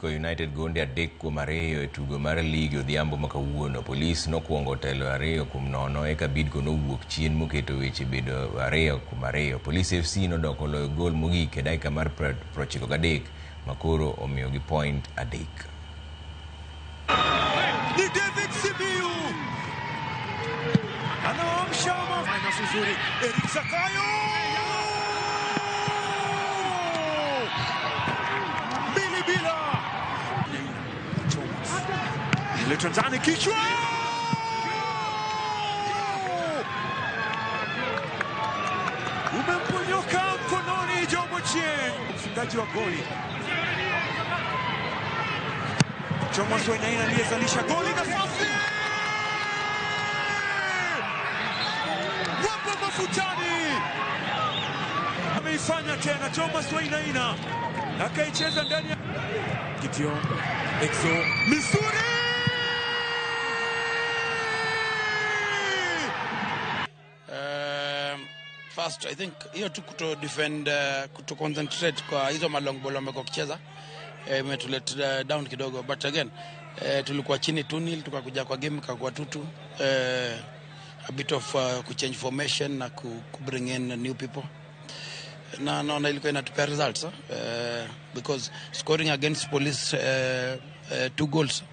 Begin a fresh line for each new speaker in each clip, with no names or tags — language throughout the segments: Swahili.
Bidco United gonde 3-2 e tugo mar lig odhiambo ma kawuono. Polis nokuongo telo 2-0 eka Bidco nowuok chien moketo weche bedo 2-2. Polis FC nodoko loyo gol mogik e dakika mar 93 makoro omiyogi point 3.
Ni David Sibiu anaamsha nafasi nzuri. Eric Zakayo bila ile Tanzania kichwa umemponyoka mkononi Jomo Chien, mfungaji wa goli. Jomo Chien aliyezalisha goli na safi wapo mafutani, ameifanya tena Jomo Chien akaicheza ndani ya Kitio Exo Misuri.
First, I think hiyo tu kuto defend, kuto concentrate kwa hizo malong ball wamekuwa kicheza imetuleta down kidogo, but again tulikuwa chini 2-0 tukakuja kwa game kwa 2-2, a bit of change formation na bring in new people na ilikuwa inatupea results because scoring against Police 2 goals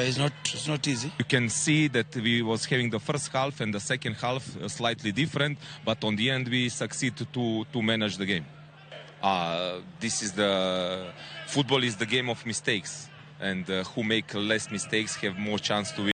it's not easy.
You can see that we was having the first half and the second half slightly different, but on the end we succeed to manage the game. Football is the game of mistakes, and who make less mistakes have more chance to win.